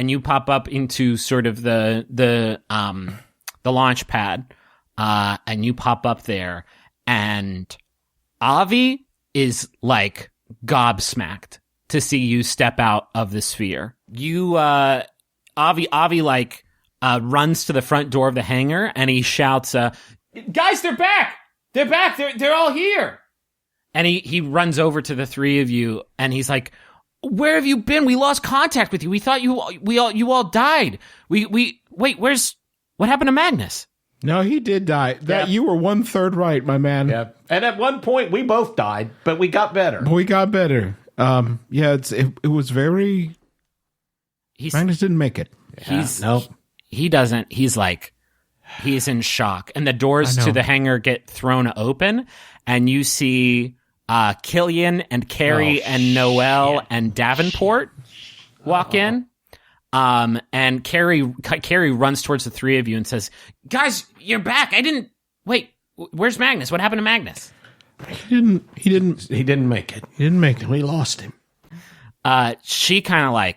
and you pop up into sort of the launch pad, and you pop up there, and Avi is like gobsmacked to see you step out of the sphere. You, Avi like runs to the front door of the hangar, and he shouts, "Guys, they're back! They're back! They're all here!" And he runs over to the three of you, and he's like, "Where have you been? We lost contact with you. We thought you all died. Wait, what happened to Magnus?" No, he did die. You were 1/3 right, my man. Yeah. And at one point we both died, but we got better. It was very. Magnus didn't make it. He doesn't. He's in shock, and the doors to the hangar get thrown open, and you see Killian and Carrie and Noelle and Davenport walk in. And Carrie runs towards the three of you and says, "Guys, you're back. Wait, where's Magnus? What happened to Magnus?" He didn't make it. He didn't make it. We lost him. She kind of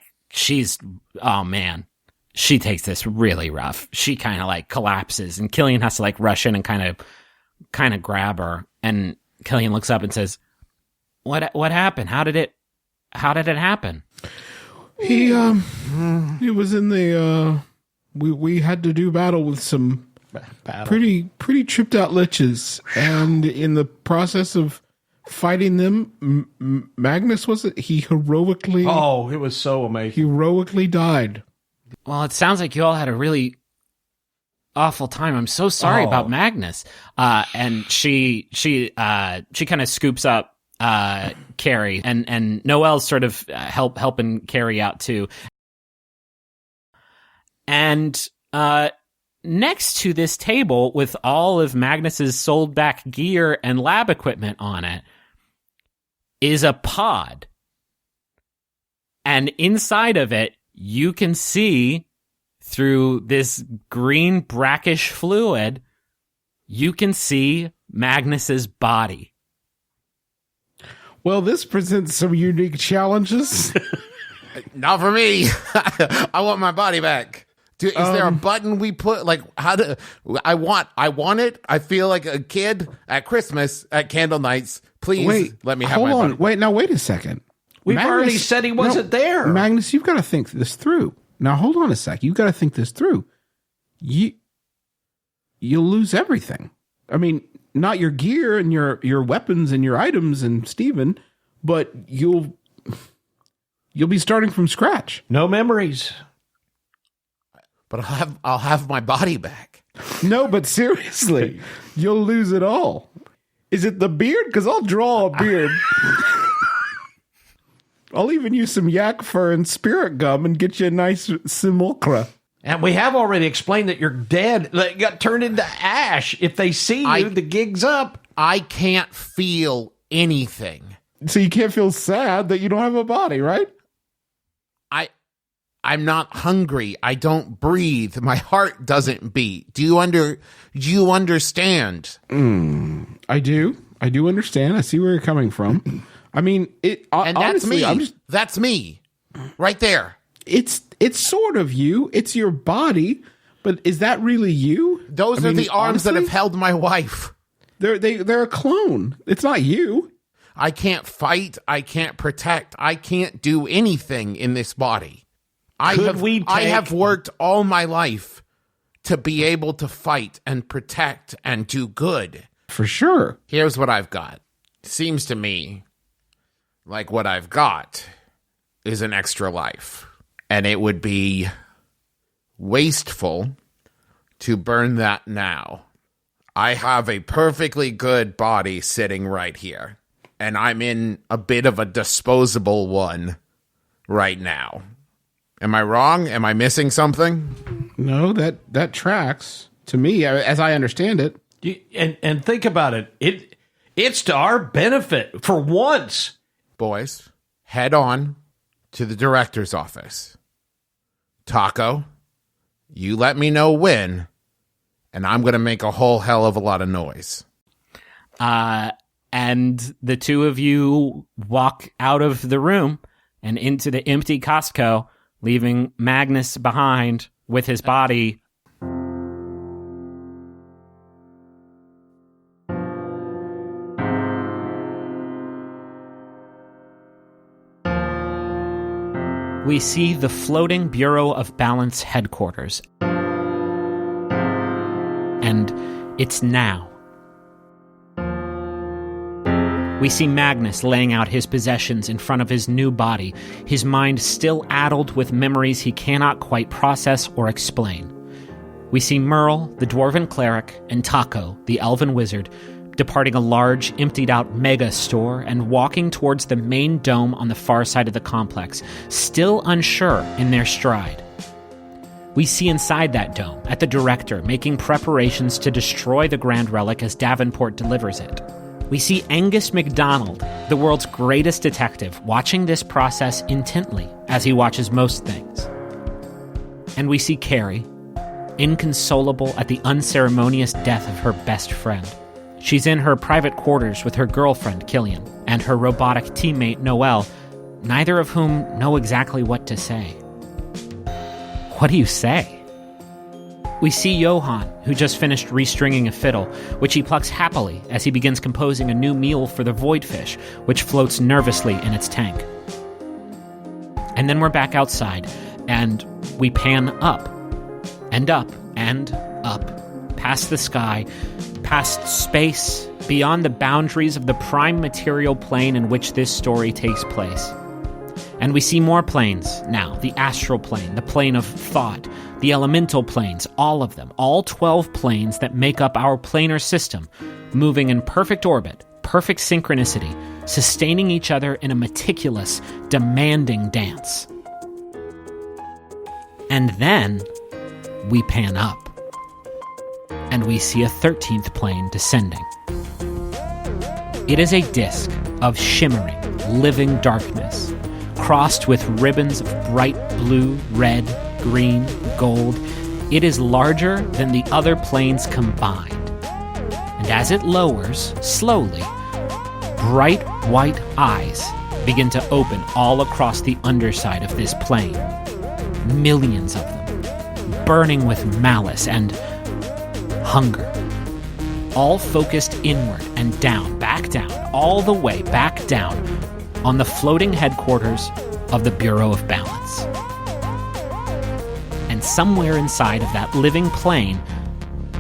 oh man, she takes this really rough. She kind of collapses, and Killian has to rush in and kind of grab her. And Killian looks up and says, What happened? How did it happen?" He was in the we had to do battle with some pretty tripped out liches, and in the process of fighting them, Magnus he heroically it was so amazing. Heroically died. Well, it sounds like you all had a really awful time. I'm so sorry about Magnus. And she kind of scoops up Carrie, and Noelle's sort of helping Carrie out too. And next to this table with all of Magnus's sold back gear and lab equipment on it is a pod. And inside of it, you can see through this green brackish fluid, you can see Magnus's body. Well, this presents some unique challenges. Not for me. I want my body back. Is there a button we put? I want it. I feel like a kid at Christmas at candle nights. Please let me have my body. Wait a second. We've already said he wasn't there. Magnus, you've got to think this through. Now, hold on a sec. You've got to think this through. You'll lose everything. I mean, not your gear and your weapons and your items and Steven, but you'll be starting from scratch. No memories. But I'll have my body back. No, but seriously, you'll lose it all. Is it the beard? Because I'll draw a beard. I'll even use some yak fur and spirit gum and get you a nice simulacra. And we have already explained that you're dead. Got turned into ash. If they see you, the gig's up. I can't feel anything. So you can't feel sad that you don't have a body, right? I'm not hungry. I don't breathe. My heart doesn't beat. Do you understand? I do. I do understand. I see where you're coming from. I mean, and honestly, that's me. That's me. Right there. It's sort of you. It's your body, but is that really you? Those are the arms that have held my wife. They're a clone. It's not you. I can't fight. I can't protect. I can't do anything in this body. I have worked all my life to be able to fight and protect and do good. For sure. Here's what I've got. Seems to me like what I've got is an extra life. And it would be wasteful to burn that now. I have a perfectly good body sitting right here. And I'm in a bit of a disposable one right now. Am I wrong? Am I missing something? No, that tracks to me, as I understand it. And think about it. It's to our benefit for once. Boys, head on to the director's office. Taco, you let me know when, and I'm going to make a whole hell of a lot of noise. And the two of you walk out of the room and into the empty Costco leaving Magnus behind with his body. We see the floating Bureau of Balance headquarters. And it's now. We see Magnus laying out his possessions in front of his new body, his mind still addled with memories he cannot quite process or explain. We see Merle, the dwarven cleric, and Taco, the elven wizard, departing a large, emptied-out mega store and walking towards the main dome on the far side of the complex, still unsure in their stride. We see inside that dome, at the director, making preparations to destroy the Grand Relic as Davenport delivers it. We see Angus MacDonald, the world's greatest detective, watching this process intently, as he watches most things. And we see Carrie, inconsolable at the unceremonious death of her best friend. She's in her private quarters with her girlfriend, Killian, and her robotic teammate, Noelle, neither of whom know exactly what to say. What do you say? We see Johann, who just finished restringing a fiddle, which he plucks happily as he begins composing a new meal for the voidfish, which floats nervously in its tank. And then we're back outside, and we pan up, and up, and up, past the sky, past space, beyond the boundaries of the prime material plane in which this story takes place. And we see more planes now, the astral plane, the plane of thought, the elemental planes, all of them, all 12 planes that make up our planar system, moving in perfect orbit, perfect synchronicity, sustaining each other in a meticulous, demanding dance. And then we pan up, and we see a 13th plane descending. It is a disk of shimmering, living darkness, crossed with ribbons of bright blue, red, green, gold. It is larger than the other planes combined. And as it lowers, slowly, bright white eyes begin to open all across the underside of this plane. Millions of them, burning with malice and hunger. All focused inward and down, back down, all the way back down on the floating headquarters of the Bureau of Balance. And somewhere inside of that living plane,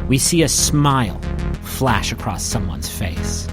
we see a smile flash across someone's face.